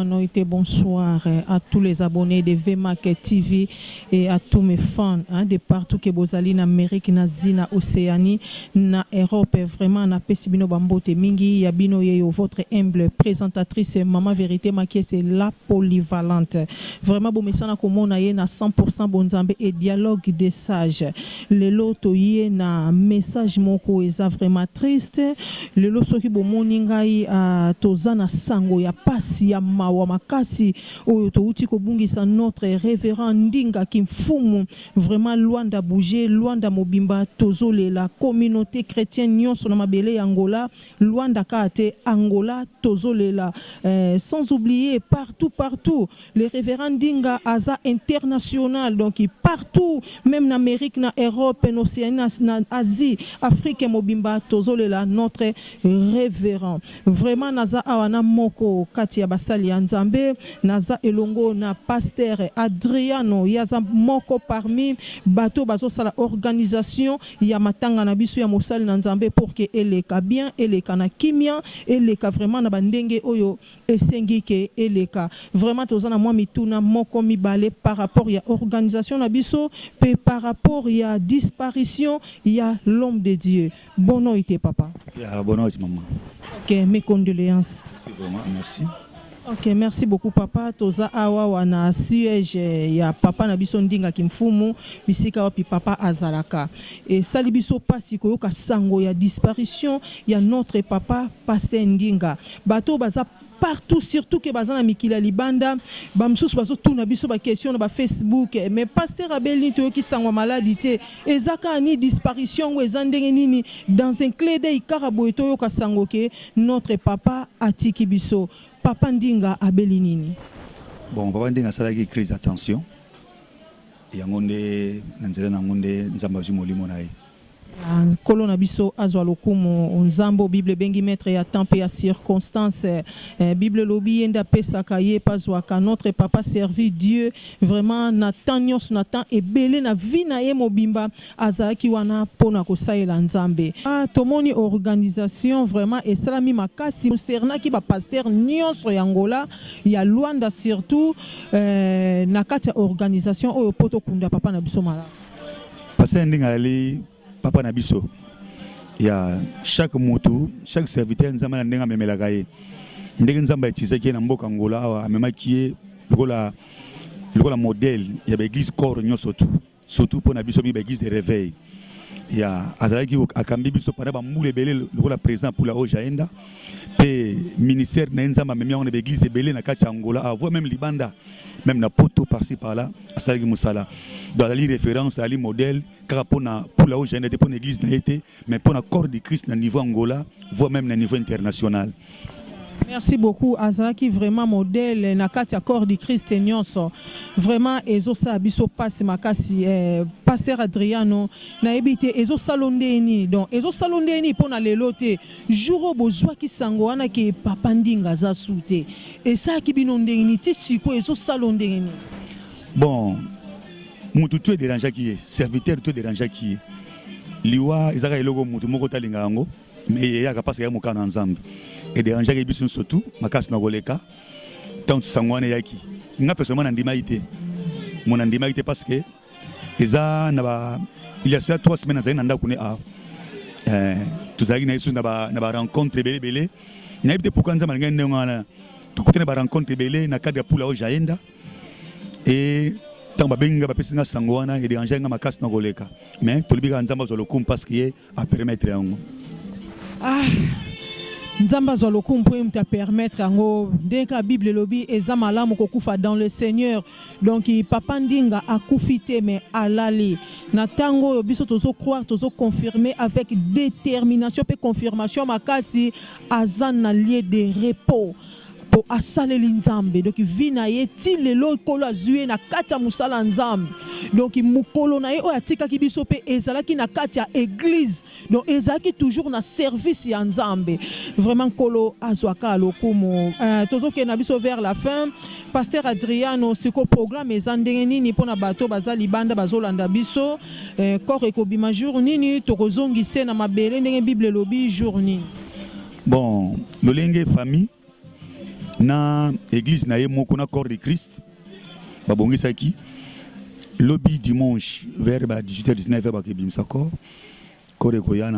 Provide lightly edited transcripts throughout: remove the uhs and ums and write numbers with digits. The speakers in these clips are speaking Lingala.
noite, bonsoir à tous les abonnés de VMAC TV et à tous mes fans de partout que bozali en Amérique, na Zina, Océanie, na Europe, vraiment na Pesibino Bambote Mingi, Yabino Yeyo, votre humble présentatrice, Maman Vérité Makie, c'est la polyvalente. Vraiment, bon message na komona ye na 100% bonzambe et dialogue des sages. Le loto ye na message moko eza vraiment triste. Le lo soki bo moningai tozana sango ya pasi ya mawa makasi oyo to uti ko bungisa notre révérend Ndinga Kimfumu, vraiment Luanda bouger, Luanda mobimba tozole la communauté chrétienne nyonso na mabele Angola, Luanda kate Angola tozole la sans oublier partout le révérend Ndinga Aza international, donc partout même en Amérique, en Europe, en Océanie, en Asie, Afrique mobimba tozole la notre révérend. Vraiment naza awana moko kati ya basali ya Nzambe, naza elongo na pasteur Adriano yaza moko parmi bato bazo sala organisation ya matanga na biso ya mosali na Nzambe pour que eleka bien, eleka na kimia, eleka vraiment na bandenge oyo esengi ke eleka. Vraiment tozana mwa mituna moko mibale par rapport ya organisation na biso pe par rapport ya disparition ya l'homme de Dieu. Bonne nuit papa. Bonne nuit maman. Ok, mes condoléances. Merci vraiment, merci. Ok, merci beaucoup papa. Toza awa wana siège ya papa na biso Ndinga Kimfumu bisika wapi papa azalaka. Et sali biso pasi koyoka sango ya disparition ya notre papa pasteur Ndinga. Bato baza partout, surtout que bazana mikila libanda bamsusu bazo tuna biso ba question na ba Facebook, mais pasteur Abel to ki sangwa maladie ezaka ni disparition ou ezandenge nini dans un clé d'œil karabo to yoka sango ke notre papa atiki biso papa Ndinga Abeli nini. Bon, papa Ndinga salaki crise d'attention yango nde nanzela nango nde nzamba molimo na ye. Kolona biso azwa lokumu nzambo Bible bengi maître ya temps et ya circonstance. Bible lobi enda pesaka ye pazwaka notre papa servi Dieu vraiment na temps nyos na temps ebele na vie na ye mobimba azalaki wana pona kosaela Nzambe. Tomoni organisation vraiment esalami makasi concernant ki ba pasteur nyonso ya Angola ya Luanda surtout na kati ya organisation oyo poto kunda papa na biso mala. Pasteur Ndinga ali papa Nabiso, il y a chaque moto, chaque serviteur nzamba ndenga memelaka ye. Ndenge nzamba etisaki na mboka Angola awa amemaki lokola modèle ya l'église corps nyonso surtout pour Nabiso bi l'église de réveil. Il y a azalaki akambi biso para ba mbule belé lokola président pour la Ojaenda pe ministère na nzamba memia on l'église belé na kati Angola avant même Libanda même na poto par-ci par-là asalaki musala. Dans la référence à li modèle car pour la Ojaenda pour l'église na été mais pour le corps de Christ na niveau Angola voire même na niveau international. Merci beaucoup Azaki, vraiment modèle na kati ya corps du Christ nyonso. Vraiment ezo sa biso passe makasi pasteur Adriano na ebité ezo salondeni donc ezo salondeni pona lelote jour bozwa ki sango wana ke papa Ndinga za soute et ça ki binondeni ti siko ezo salondeni. Bon mutu tu dérangeant qui est serviteur tu dérangeant qui est liwa ezaka eloko mutu moko talinga yango mais ya kapasa ya mukana Nzambe et déranger les bisous surtout makasi na goleka tant sangwane yaki nga personnellement nandimaité mon nandimaité parce que eza na ba il y a cela 3 semaines na nda kune a tuzaki na yesu na ba rencontre belé na ebite pourquoi nzama ngene ngana tukutene ba rencontre belé na cadre pour la Ojaenda et tant ba benga ba pesinga sangwana et déranger nga makasi na goleka mais tolibika nzamba zo lokum parce que a permettre yango Nzamba zo lokumu pour me permettre ngo deka Bible lobi eza malamu kokufa dans le Seigneur, donc papa Ndinga a kufité mais alali na tango biso tozo croire tozo confirmer avec détermination pe confirmation makasi azan na lieu de repos po asaleli Nzambe donc vina ye ti lelo kolo azue na kati ya musala Nzambe donc mukolo na ye o atika ki biso pe ezalaki na kati ya église donc ezalaki toujours na service ya Nzambe vraiment kolo azwaka lokumu tozo ke na biso vers la fin pasteur Adriano siko programme ezandenge nini pona bato bazali banda bazolanda biso corps ekobima jour nini tokozongise na mabele ndenge Bible lobi jour nini. Bon lolenge famille na église na ye moko na corps de Christ babongisaki lobby dimanche vers 18h-19h bakebimisa corps ekoya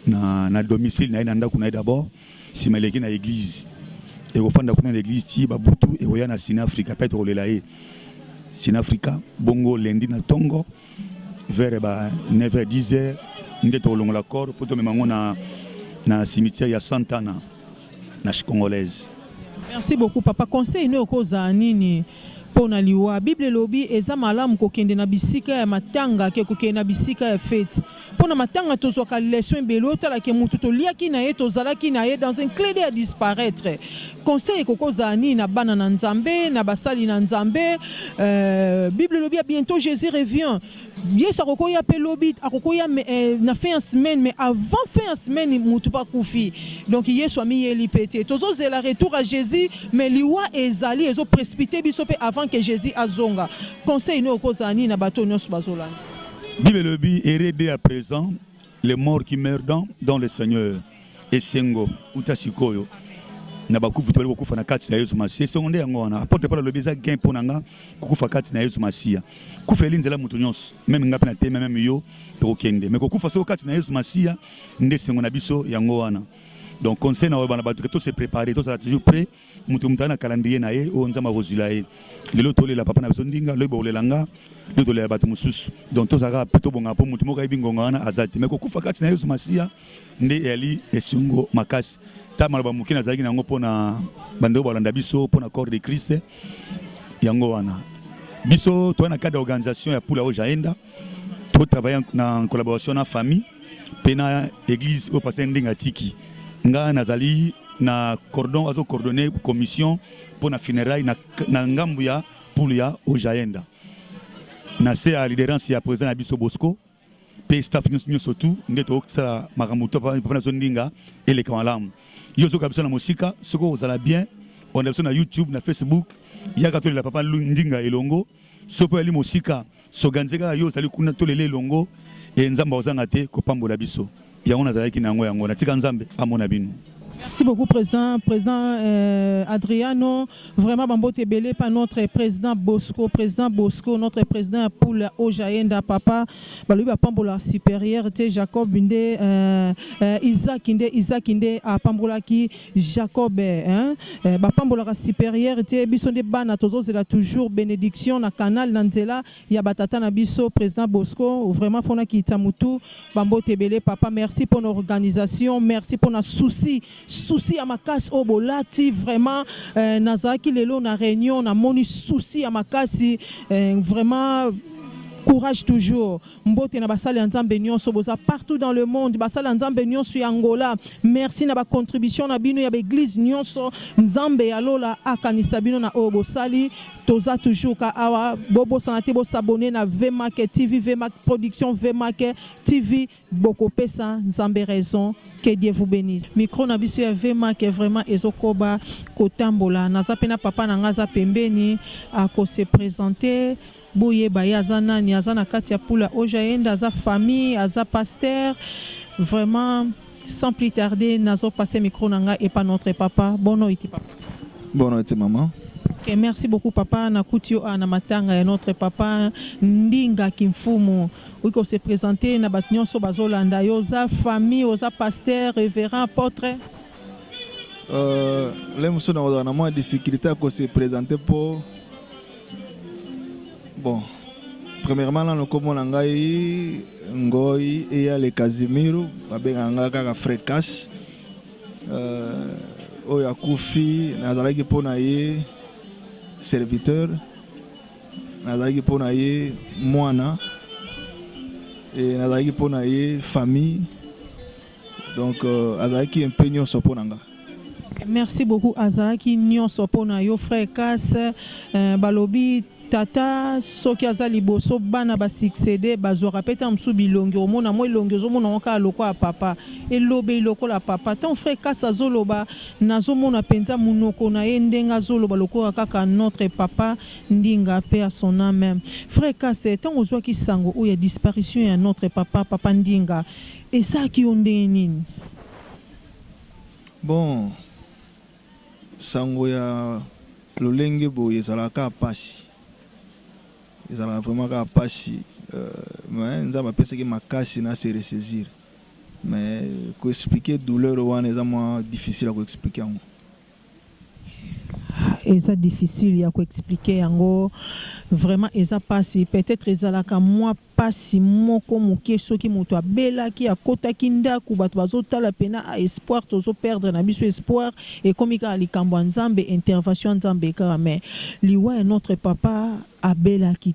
na domicile na ye na ndako na ye d'abord nsima eleki na église ekofanda kuna na église ti babutu ekoya na Sinafrika mpe tokolela ye Sinafrika bongo lundi na tongo vers 9h-10h nde tokolongola corps mpo tomema yango na cimetière ya Santana na Congolaise. Merci beaucoup papa. Conseil no koza nini pona liwa Bible lobi eza malamu kokende na bisika ya matanga ke kokende na bisika ya fête. Pona matanga tozwaka leçon mbelo tala ke mutu to liaki na ye tozalaki na ye dans un clé d'œil à disparaître. Conseil kokoza nini na bana na Nzambe na basali na Nzambe. Bible lobi a bientôt Jésus revient. Yesu akokoya pe lobi akokoya na fin en semaine mais avant fin en semaine mutu pa kufi. Donc Yesu ami yeli pété. Tozo zela retour à Jésus mais liwa ezali ezo précipiter biso pe avant que Jésus azonga. Conseil no kozani na bato nyonso bazolanda. Bible le bi hérédé à présent les morts qui meurent dans le Seigneur et sengo utasikoyo na bakufu tole kokufa na kati na Yesu Masia seconde yango wana apporte pas le bisa gain ponanga kokufa kati na Yesu Masia kufa elinzela mutu nyonso même ngapi na teme même yo to kende mais kokufa so kati na Yesu Masia nde sengo na biso yango wana. Donc conseil na bana batu to se préparer to ça toujours prêt mutu mutana calendrier na ye o nzama kozila ye lelo tole la papa na biso ndinga lo bolelanga lo tole batu mususu donc to saka plutôt bonga po mutu moka ibingonga wana azati mais kokufa kati na Yesu Masia nde eli esungo makasi ta malaba mukina zaki nango pona bando balanda biso pona corps de Christ yango wana biso to na cadre d'organisation ya Pula Ojaenda to travailler en collaboration na famille pena église au pasteur ndinga tiki nga nazali na cordon azo coordonner commission pour na funérailles na ngambu ya Pula Ojaenda na se a leaderance ya président na biso Bosco pe staff nyonso tout ngeto sala makamuto pa na zondinga ele kamalamu yo zo kabisa na musika soko ozala bien on a sur na YouTube na Facebook ya ka tole la papa ndinga elongo sopo ali musika soganzeka yo sali kuna tolele elongo e nzamba ozanga te ko pambola biso yango nazalaki nango yango na tika nzambe amona bino. Merci beaucoup, Président Adriano. Vraiment, Bambote Belé, par notre président Bosco, notre président Pula Ojaenda, papa, lui va Pambola supérieur, Jacob Binde, Isaac Inde, à Pambola qui Jacob, Pambola supérieur, Bisonde Bana, Tozo, c'est toujours bénédiction, na canal Nanzela, Yabatata Nabiso, président Bosco, vraiment, Fona qui Tamutu, Bambote Belé, papa, merci pour notre organisation, merci pour notre souci à ma casse au bolati vraiment nazaki lelo na réunion na moni souci à ma casse vraiment courage toujours mbote na basali nzambe nyonso boza partout dans le monde basali nzambe nyonso ya Angola merci na ba contribution na bino ya église nyonso nzambe ya lola akanisa bino na obosali toza toujours ka awa bobo sanate bo s'abonner na VMAK TV VMAK production VMAK TV boko pesa nzambe raison. Que Dieu vous bénisse. Micro na biso ya VMAK vraiment ezokoba kotambola naza pena papa na ngaza pembeni ako se présenter boye bayaza nani azana kati ya Pula Ojaenda aza famille aza pasteur vraiment sans plus tarder nazo passer micro nanga et pas notre papa bono iti papa. Bono iti maman. Okay, merci beaucoup papa na kutio na matanga ya notre papa Ndinga Kimfumu uko se présenter na batnyonso bazolanda yo za famille oza pasteur révérend apôtre les muso na moins difficulté à se présenter pour bon premièrement là nous comme ngai ngoi et ya le Casimiro babenga kaka fréquence oya kufi nazalaki pona ye serviteur nazalaki pona ye mwana et nazalaki pona ye famille donc azalaki un peu nyonso pona nga. Merci beaucoup azalaki nyonso pona yo frère Kas balobi tata soki aza liboso bana ba succéder bazwaka peta msu bilongi omona moi longi ozomona oka loko ya papa elobe loko la papa ton frère Kasa zoloba nazomona penza munoko na ye ndenga zoloba loko kaka notre papa Ndinga pe à son âme même frère Kasa tant ozwa ki sango o ya disparition ya notre papa Ndinga et ça qui onde nini bon sango ya lolenge boye ezalaka pasi, ezalaka vraiment ka pasi, mais nzambe apesaki makasi na se ressaisir, mais ko expliquer douleur wana eza moins difficile à expliquer yango. Eza difficile à expliquer yango, vraiment eza pasi, peut-être ezalaka moi pasi moko moke soki moto abelaki akotaki ndako bato bazotala pena a espoir tozo perdre na biso espoir et comme ka likambo nzambe intervention nzambe ka, mais liwa est notre papa abelaki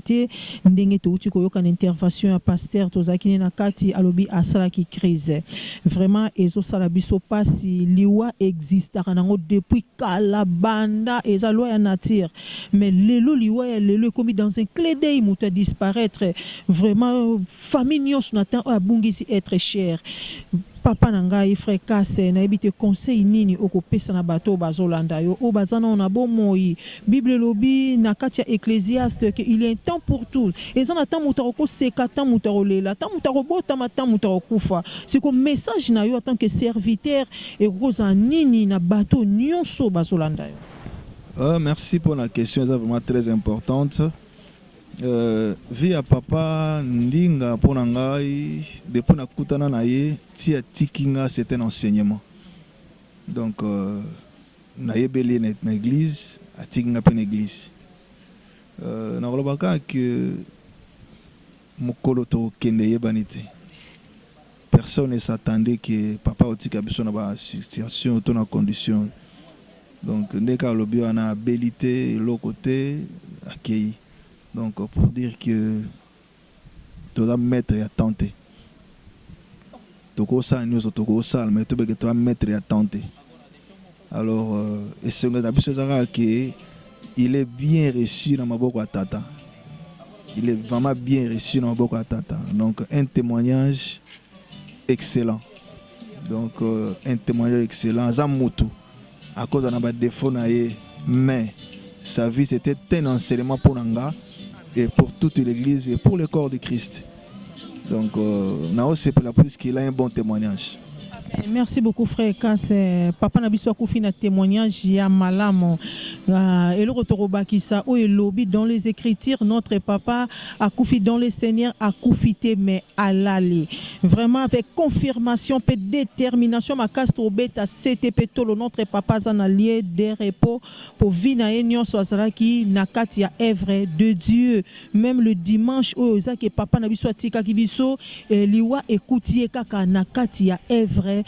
te ndenge touti koyoka na intervention ya pasteur tozaki na kati alobi asalaki crise, vraiment ezosala biso pasi liwa existaka nango depuis kala banda eza loi ya nature, mais lelo liwa ya lelo comme dans un clé d'œil moto a disparaître, vraiment famille nyos n'attend à bungisi être cher. Papa nangai frère Kasse na ebite conseil nini okopesa na bato bazolanda yo o bazana on a bon moi Bible lobi na kati ya Ecclésiaste que il y a un temps pour tout et ça na temps mutako seka temps mutako lela temps mutako bota temps mutako kufa, c'est comme message na yo en tant que serviteur et rosa nini na bato nyonso bazolanda yo. Merci pour la question, c'est vraiment très importante. Via papa ndinga pona ngai depuis na kutana na ye tia tikinga c'est un enseignement, donc na yebeli na église a tikinga pe na église na rolobaka que mokolo to kende yebanite personne ne s'attendait que papa otika biso na ba situation to na condition, donc ndeka lobi ana abilité l'autre côté accueilli. Donc pour dire que tu dois mettre à tenter. Tu dois mais tu dois mettre à tenter. Alors, et ce que il est bien reçu dans ma boca tata. Il est vraiment bien reçu dans ma boca tata. Donc un témoignage excellent. Donc un témoignage excellent. Zamutu. À cause de notre défaut, mais sa vie c'était un enseignement pour Nanga et pour toute l'église et pour le corps de Christ. Donc, Nao c'est pour la plus qu'il a un bon témoignage. Merci beaucoup frère Kasse. Papa Nabiso Koufi na témoignage ya malamo. Et le retour au Bakissa où il lobby dans les Écritures, notre papa a Koufi dans le Seigneur a Koufité mais à l'aller. Vraiment avec confirmation et détermination ma castro beta CTP tolo notre papa en allié des repos pour vina enyon soazalaki na katia œuvre de Dieu. Même le dimanche où que papa Nabiso atika kibiso liwa écoutier kaka na katia œuvre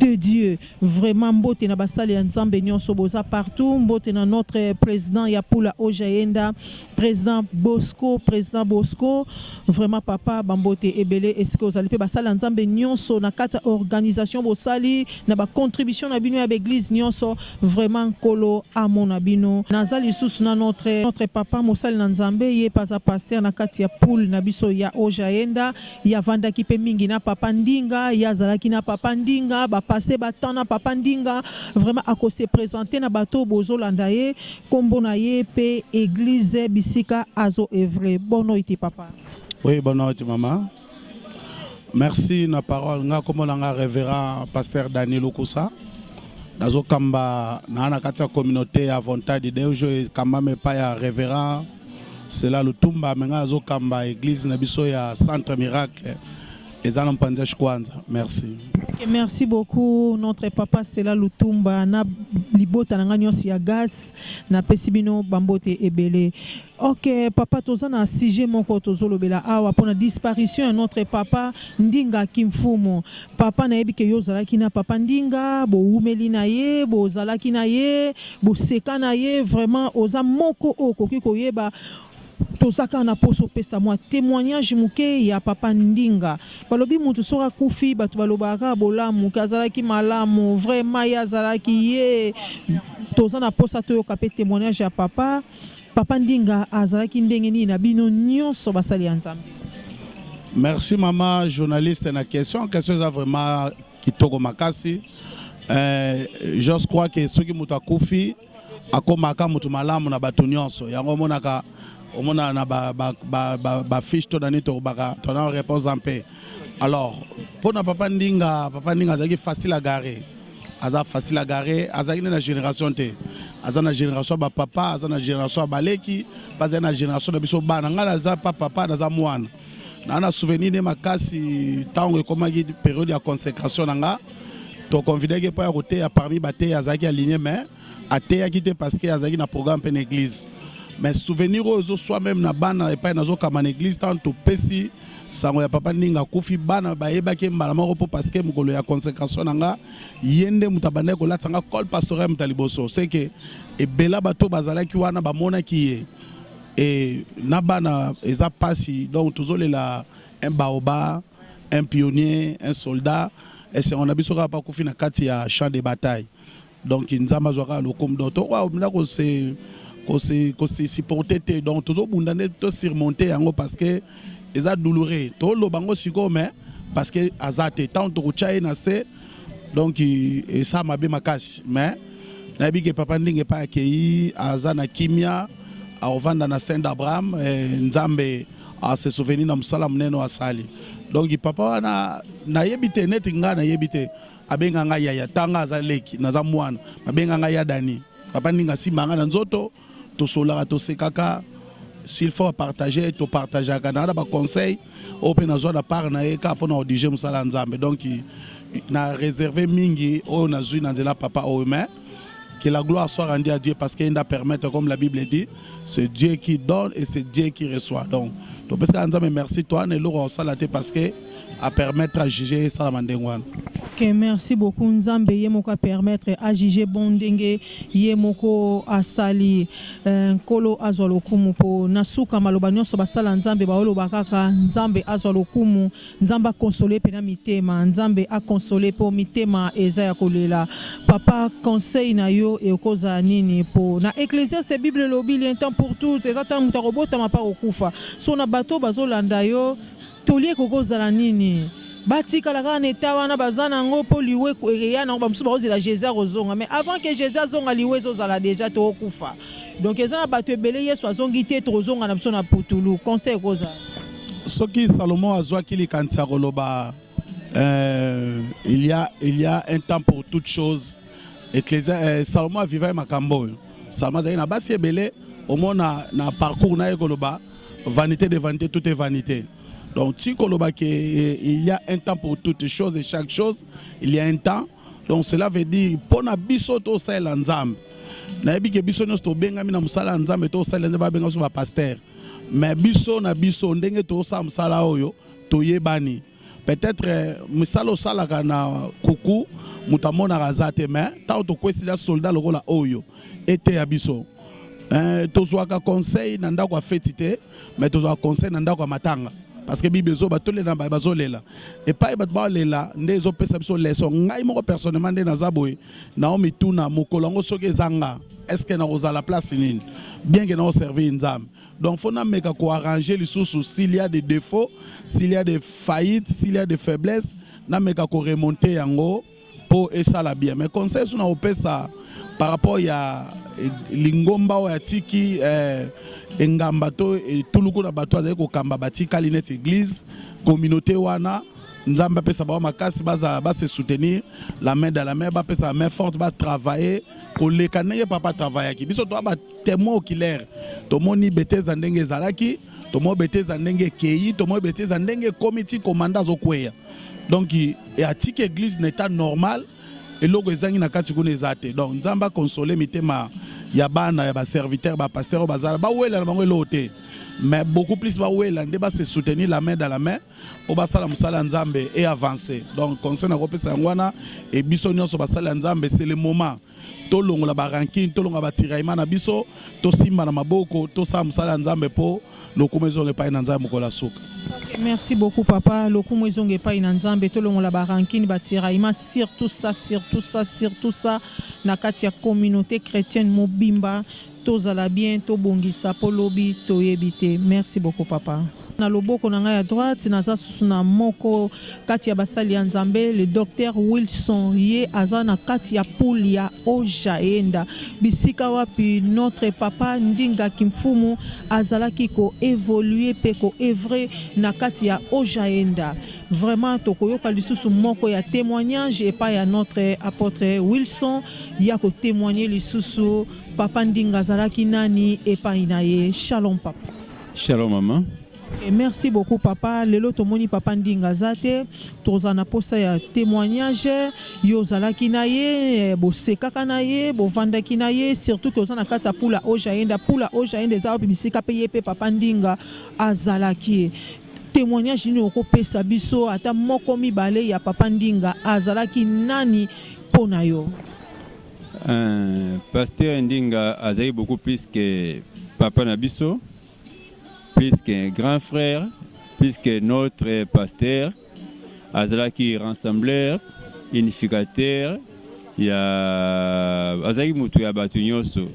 de Dieu. Vraiment mbote na basali ya nzambe nyonso boza partout, mbote na notre président Yapula Ojaenda, président Bosco, vraiment papa bambote ebele est-ce que vous allez basali nzambe nyonso na kata organisation bosali na ba contribution na bino ya église nyonso, vraiment kolo amona bino nazali sous na notre papa mosali na nzambe ye paza pasteur na kati ya pool na biso ya Ojaenda ya vanda kipe mingi na papa ndinga ya zalaki na papa ndinga ba passé batana papa ndinga vraiment à se présenter na bateau bozo landaye kombo na ye pe église bisika azo evre. Bonne nuit papa. Oui, bonne nuit maman. Merci na parole nga kombo nga révérend pasteur Daniel Okusa dazo kamba na kati communauté à volonté de Dieu je kamba me pa ya révérend c'est là le tumba menga azo kamba église na biso ya centre miracle. Merci. Merci beaucoup notre papa Sela Lutumba na libota na nyos ya gas na pesibino bambote ebele. OK papa toza na sujet moko tozolobela awa pona disparition notre papa Ndinga Kimfumu. Papa na yebike yo zalaki na papa Ndinga bo umeli na ye bo zalaki na ye bo seka na ye vraiment oza moko okoki koyeba tozaka na poso pesa moi témoignage muke ya papa Ndinga balobi mutu sora kufi batu balobaka bolamu kazalaki malamu vraiment ya zalaki ye toza na posa to yoka témoignage ya papa Ndinga azalaki ndenge nini na bino nyonso basali ya nzambe. Merci maman journaliste na question ça vraiment kitoko makasi. Je crois que ceux qui mutu kufi akomaka mutu malamu na batu nyonso yango monaka omona na ba fiche to dani to baka to na réponse en paix. Alors pour na papa Ndinga zaki facile à garer aza facile à garer, aza na génération te. Aza na génération ba papa, aza na génération baleki, pas na génération de biso bana ngala aza papa aza mwana. Na souvenir de makasi tango ekomaki période ya consécration nanga. To convidé que pas côté parmi baté azaki aligné mais até qui te parce que azaki na programme pe église. Mais souvenir aux soit même na bana et pas na zo kama église tant to pesi sango ya papa ninga kufi bana ba yebaki mbala moko po parce que mukolo ya consécration nanga yende mutabande ko latanga col pastoral mutaliboso c'est que e bela bato bazalaki wana ba mona ki et na bana eza pasi donc toujours la un baoba un pionnier un soldat et c'est on a biso ka pa kufi na kati ya champ de bataille donc nzamba zwaka lokom doto wa mna ko se supporter donc toujours bundane to surmonter yango parce que eza douloureux to lo bango siko mais parce que azate tant to chaye na se donc et ça m'a bien makasi mais na bi ke papa ndinge pa akei azana kimia a ovanda na Saint Abraham nzambe a se souvenir na musala muneno asali donc papa wana na yebite net nga na yebite abenga nga yaya tanga azaleki na za mwana abenga nga ya dani papa ndinga simanga na nzoto to solara to sekaka s'il faut partager to partager kana ba conseil open na zona par na eka pona odige musala nzambe donc na réservé mingi o na zui na nzela papa o mais que la gloire soit rendue à Dieu parce qu'il a permettre comme la Bible dit c'est Dieu qui donne et c'est Dieu qui reçoit donc parce que nzambe merci toi ne lo salate parce que à permettre à juger ça la mandengwana. Ok, merci beaucoup Nzambe yemoko a permettre à juger bondenge yemoko asali nkolo azwalo kumu po nasuka maloba nyonso basala Nzambe baolo bakaka Nzambe azwalo kumu Nzamba consoler pena mitema Nzambe a consoler po mitema eza ya kolela papa conseil na yo ekoza nini po na Ecclésiaste Bible lobili un temps pour tous c'est ça mutarobota mapa okufa so na bato bazolanda yo tolie kokozala nini bati kalaka neta wana bazana ngo po liwe eya na ba musuba ozela Jésus rozonga mais avant que Jésus azonga liwe zozala déjà to okufa donc ezana bato ebele Yesu azongi te trozonga na biso na putulu conseil koza soki Salomon azwaki likantia koloba il y a un temps pour toute chose Salomon vivait makambo Salomon azali na basi ebele au moins na parcours na ekoloba vanité de vanité tout est vanité. Donc, si il y a un temps pour toutes choses et chaque chose, il y a un temps. Donc, cela veut dire, pour na biso to sala nzambe. Na ebi ke biso no sto benga mina musala nzambe to sala nzambe benga so ba pasteur. Mais biso na biso ndenge to sa musala oyo to yebani. Peut-être musala sala kana kuku mutamona razate mais tant to kwesila soldat lokola oyo ete ya biso. Tozwaka conseil na ndako fetite mais tozwaka conseil na ndako matanga. Parce que Bible zo batole na bazolela et pas batba lela ndezo pesa biso leso ngai moko personnellement nde nazaboy Naomi tuna mokolongo soke zanga est-ce que na roza la place nini bien que na servir nzambe donc faut na meka ko arranger les sous s'il y a des défauts s'il y a des faillites s'il y a des faiblesses na meka ko remonter yango pour et ça la bien mais conseil sur na opesa par rapport ya lingomba o ya tiki engamba to tuluku na bato azali kokamba batika linet église communauté wana nzamba pesa ba makasi ba se soutenir la main dans la main ba pesa main forte ba travailler ko lekane papa travailler ki biso to ba témoin oculaire to moni beteza ndenge zalaki to mo beteza ndenge kei to mo beteza ndenge committee commandant zokweya donc et atiki église n'état normal et logo ezangi na kati kuna ezate donc nzamba consoler mitema ya bana ya ba serviteur ba pasteur bazala ba wela na bango lote mais beaucoup plus ba wela nde ba se soutenir la main dans la main pour ba sala musala nzambe et avancer donc conseil na kopesa ngwana et biso nyonso ba sala nzambe c'est le moment to longola ba ranking to longola ba tiraima na biso to simba na maboko to sa musala nzambe po lokumu ezonge pa na nzambe kola suka. Okay, merci beaucoup papa lokumu ezonge pa na nzambe to longola ba ranking ba tiraima surtout ça na kati ya communauté chrétienne mobimba tozala bien tobongisa po lobi toyebi te. Merci beaucoup papa. Na loboko na ngai à droite naza susu na moko kati ya basali ya Nzambe le docteur Wilson ye aza na kati ya poule ya Ojaenda bisika wapi notre papa Ndinga Kimfumu azalaki ko évoluer pe ko œuvrer na kati ya Ojaenda. Vraiment tokoyoka lisusu moko ya témoignage et pas ya notre apôtre Wilson ya ko témoigner lisusu papa Ndinga azalaki nani et pas inaye. Shalom papa. Shalom maman. Et merci beaucoup papa. Lelo tomoni papa Ndinga zate tozana posa ya témoignage yo zalaki na ye bo sekaka na ye bo vandaki na ye surtout que ozana kata pula Ojaenda za bisika pe ye pe papa Ndinga azalaki témoignage ni okopesa biso ata moko mibale ya papa Ndinga azalaki nani pona yo. Pasteur Ndinga azali beaucoup plus que papa Nabiso, plus qu'un grand frère, plus que notre pasteur. Azalaki rassembleur, unificateur, azalaki mutu ya batu nyonso.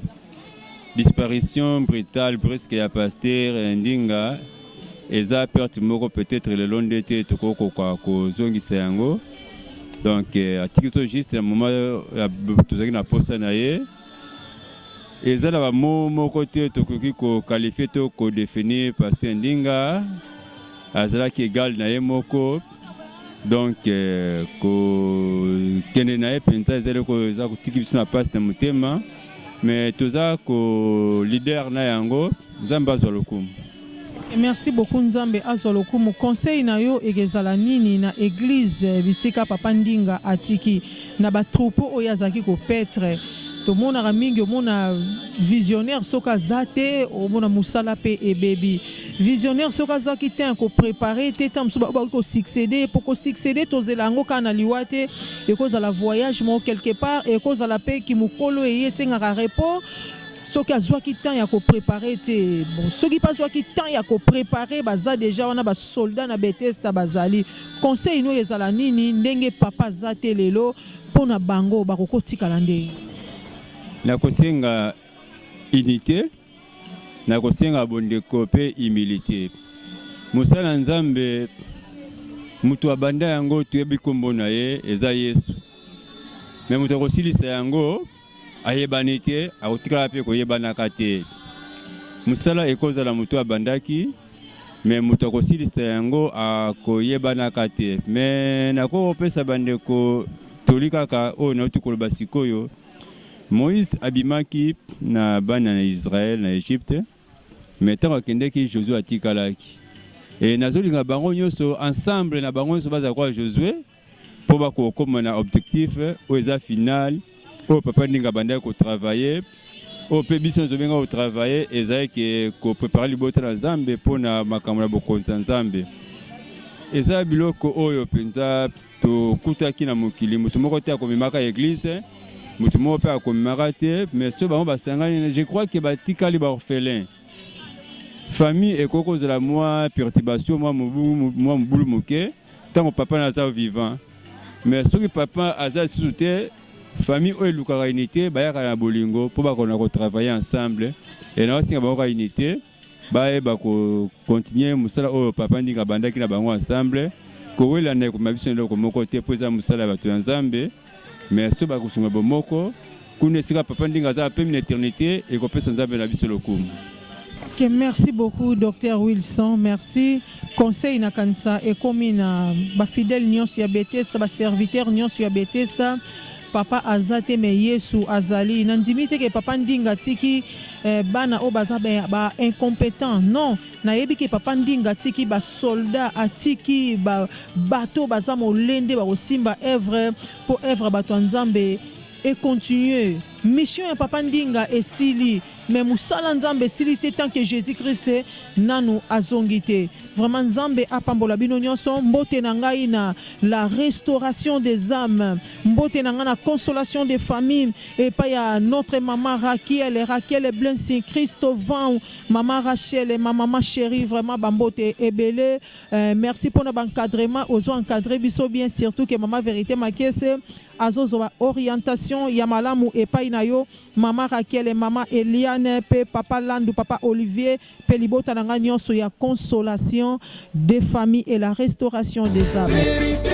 Disparition brutale presque ya pasteur Ndinga eza perte moko peut-être le long d'été tokoko kwa kozongisa yango. Donc atiki juste le moment tozaki na posa na ye ezala ba moko te tokoki ko qualifier to ko définir pasteur Ndinga azalaki égal na ye moko. Donc ko kende na ye penza ezala ko za kutiki biso na passe na mutema mais toza ko leader na yango Nzambe azwa lokumu. Merci beaucoup Nzambe azwa lokumu. Conseil na yo ekezala nini na église bisika papa Ndinga atiki na ba troupeau oyo azaki ko petre to mona mingi mona visionnaire soka zate o mona musala pe ebebi visionnaire soka zaki ten ko préparer te tam ba ko succéder pour ko succéder to zelango kana liwate e ko za la voyage mo quelque part e ko za la pe ki mukolo e yesenga repos. Soki azwaki temps ya ko préparer te bon soki pas azwaki temps ya ko préparer baza déjà wana ba soldat na Bethesda bazali conseil no ezala nini ndenge papa zate lelo pona bango bakokotikala nde na kosenga unité na kosenga bondeko pe humilité musala Nzambe mutu abanda yango tuyebi kombo na ye eza Yesu mais mutu kosilisa yango ayebani te akotikala pe koyebanaka te musala ekozala mutu abandaki mais mutu akosilisa yango akoyebanaka te mais nakopesa bandeko tolikaka oyo nauti koloba sikoyo Moïse abimaki na bana na Israël na Égypte mais ntango akendeki Josué atikalaki et nazolinga bango nyonso ensemble na bango nyonso baza kwa Josué po bakokoma na objectif oyo eza final oyo papa Ndinga bandaki kotravailler oyo mpe biso nazobenga kotravailler ezalaki kopréparer libota na Nzambe mpo na makambo na bokonzi ya Nzambe eza biloko oyo mpenza tokutaki na mokili moto moko te akomemaka église mutu moko pe akomemaka te mais so bango basangani je crois que batikali baorphelin famille ekoki kozala mwa perturbation mwa mobulu moke ntango papa naza vivant mais soki papa aza lisusu te famille oyo elukaka unité bayaka na bolingo mpo bakona kotravailler ensemble et na basinga bango ka unité bayeba kocontinue mosala oyo papa Ndinga bandaki na bango ensemble kowelana ekoma biso eloko moko te mpo eza mosala ya bato ya Nzambe mais so bakosunga bomoko kuna esika papa Ndinga aza pembe na éternité ekopesa Nzambe na biso lokumu. Okay, merci beaucoup Dr Wilson, merci. Conseil na kanisa ekomi na ba fidèle nyonso ya Bethesda ba serviteur nyonso ya Bethesda papa azate me Yesu azali nandimi te ke papa Ndinga tiki bana o baza ba incompétent non nayebi ke papa Ndinga tiki ba soldat atiki ba bateau baza molende ba kosimba œuvre pour œuvre bato Nzambe et continuer mission ya papa Ndinga esili mais musala Nzambe esili te tant que Jésus-Christ nanu azongite vraiment Nzambe apambola bino nyonso mbote na ngai na la restauration des âmes mbote na ngai na consolation des familles et pas ya notre maman Raquel Blancy Christovan maman Rachel et ma maman chérie vraiment bambote ebele merci pour notre encadrement aux encadrer biso bien surtout que maman vérité makese azozo orientation ya malamu et pas na yo Maman Raquel et Maman Eliane pe Papa Landou Papa Olivier pe libota nanga nyonso ya consolation des familles et la restauration des âmes.